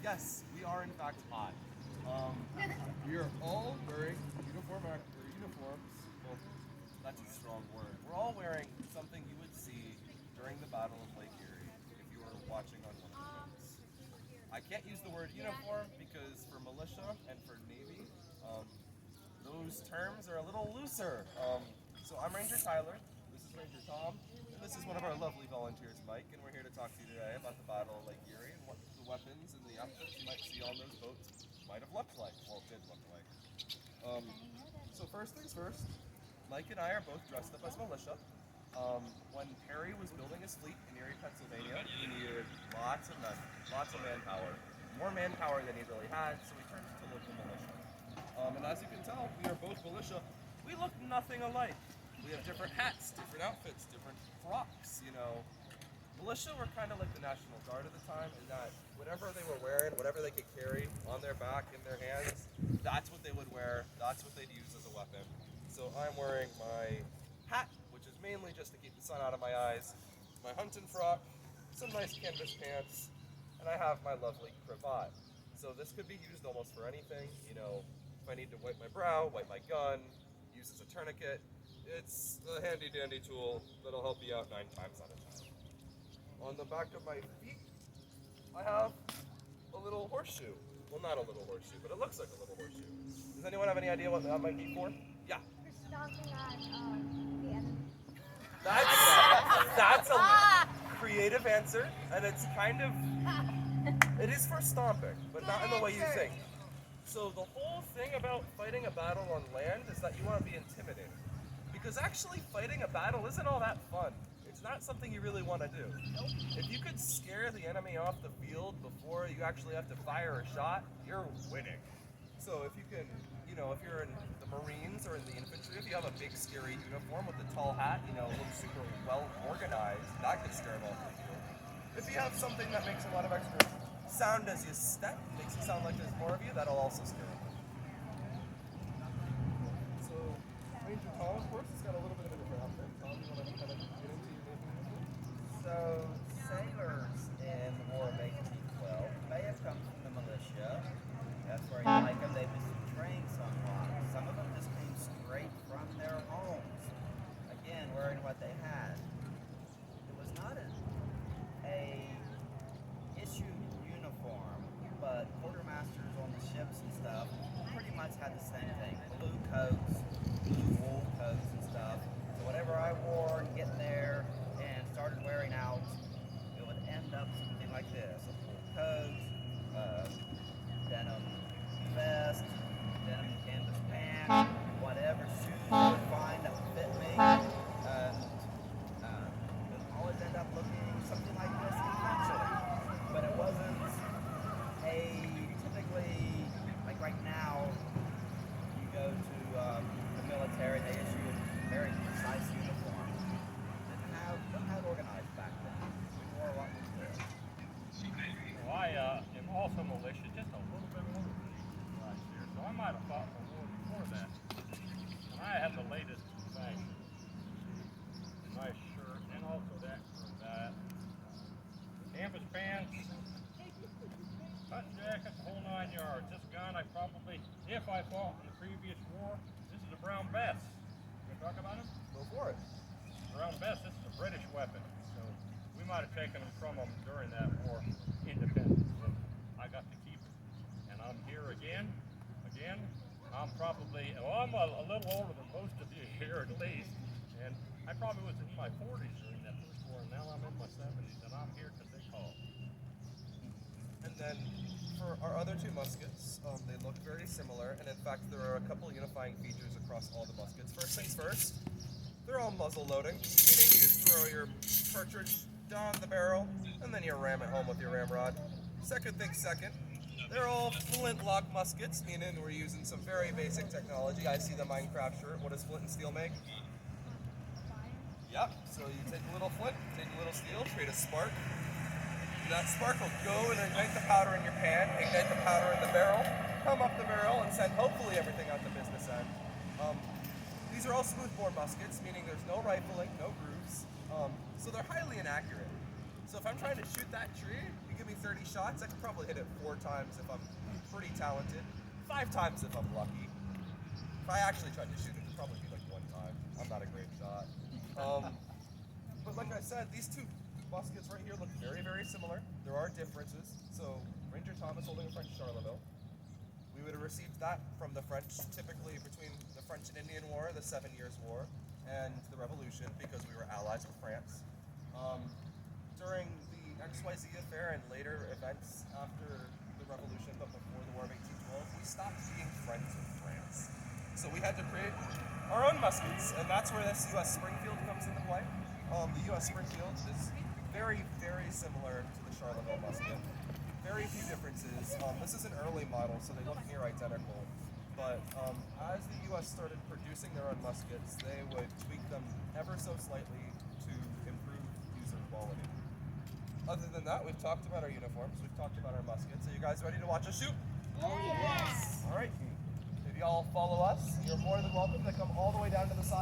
Yes, we are in fact hot. Um, we are all wearing uniforms. Well, that's a strong word. We're all wearing something you would see during the Battle of Lake Erie if you were watching on one of the boats. I can't use the word uniform because for militia and for Navy, um, those terms are a little looser. So I'm Ranger Tyler, this is Ranger Tom, and this is one of our lovely volunteers, Mike, and we're here to talk to you today about the Battle of Lake Erie and what the weapons and the outfits you might see on those boats might have looked like, well, did look like. Um, so first things first, Mike and I are both dressed up as militia. When Perry was building his fleet in Erie, Pennsylvania, he needed lots of men, lots of manpower, more manpower than he really had, so he turned to local militia. And as you can tell, we are both militia. We look nothing alike. We have different hats, different outfits, different frocks, you know. Militia were kind of like the National Guard at the time in that whatever they were wearing, whatever they could carry on their back, in their hands, that's what they would wear, that's what they'd use as a weapon. So I'm wearing my hat, which is mainly just to keep the sun out of my eyes, my hunting frock, some nice canvas pants, and I have my lovely cravat. So this could be used almost for anything, you know, if I need to wipe my brow, wipe my gun, use as a tourniquet, it's a handy dandy tool that'll help you out 9 times out of 10. On the back of my feet, I have a little horseshoe. Well, not a little horseshoe, but it looks like a little horseshoe. Does anyone have any idea what that might be for? Yeah. For stomping at the enemy. That's a creative answer, and it's kind of, it is for stomping, but not in the way you think. So the whole thing about fighting a battle on land is that you want to be intimidating. Because actually fighting a battle isn't all that fun. It's not something you really want to do. If you could scare the enemy off the field before you actually have to fire a shot, you're winning. So if you can, you know, if you're in the Marines or in the infantry, if you have a big scary uniform with a tall hat, you know, it looks super well organized, that could scare them off the field. If you have something that makes a lot of extra sound as you step, makes it sound like there's more of you, that'll also scare them. So Ranger Tom, of course, has got a little bit of a different outfit. Tom, you want to kind of get into your navy history? So, sailors in the War of 1812 may have come from the militia. That's where you like them. They've been trained somewhat. Some of them just came straight from their homes. Again, wearing what they had. It was not a issued uniform, but quartermasters on the ships and stuff pretty much had the same thing. Blue coats, blue wool coats and stuff. So whatever I wore, getting there and started wearing out, it would end up something like this: a wool coat, denim vest, denim canvas pants, whatever shoes I would find that would fit me. It would always end up looking something like this eventually. But it wasn't a typically, like right now, you go to the military, they issue a very precise uniform. Didn't have organized back then. We wore what was there. Well, I am also militia, just a little bit older than you guys here, so I might have fought in the war before that. And I have the latest fashion. Nice shirt, and also that for that. Canvas pants, cotton jacket, the whole 9 yards. This gun, I probably, if I fought in the previous war, this is a Brown Bess. You gonna talk about him? Go for it. Brown Bess, this is a British weapon, so we might have taken them from them during that war, independence. But I got to keep it, and I'm here again. I'm probably, well, I'm a little older than most of you here at least, and I probably was in my 40s during that first war, and now I'm in my 70s, and I'm here because they called. And then for our other two muskets, they look very similar, and in fact there are a couple unifying features across all the muskets. First things first, they're all muzzle loading, meaning you throw your cartridge down the barrel, and then you ram it home with your ramrod. Second thing second, they're all flintlock muskets, meaning we're using some very basic technology. I see the Minecraft shirt. What does flint and steel make? Yep, so you take a little flint, take a little steel, create a spark. That spark will go and ignite the powder in your pan, ignite the powder in the barrel, come up the barrel, and send hopefully everything out the business end. These are all smoothbore muskets, meaning there's no rifling, no grooves, so they're highly inaccurate. So if I'm trying to shoot that tree, you give me 30 shots, I could probably hit it 4 times if I'm pretty talented, 5 times if I'm lucky. If I actually tried to shoot it, it'd probably be like 1 time. I'm not a great shot. But like I said, these two muskets right here look very, very similar. There are differences. So Ranger Thomas holding a French Charleville. We would have received that from the French, typically between the French and Indian War, the 7 Years' War, and the Revolution, because we were allies with France. During the XYZ affair and later events after the Revolution, but before the War of 1812, we stopped being friends with France. So we had to create our own muskets, and that's where this U.S. Springfield comes into play. The U.S. Springfield is very, very similar to the Charleville musket. Very few differences. This is an early model, so they look near identical. But as the U.S. started producing their own muskets, they would tweak them ever so slightly to improve user quality. Other than that, we've talked about our uniforms, we've talked about our muskets. Are you guys ready to watch us shoot? Oh, yes. All right. If y'all follow us, you're more than welcome to come all the way down to the side.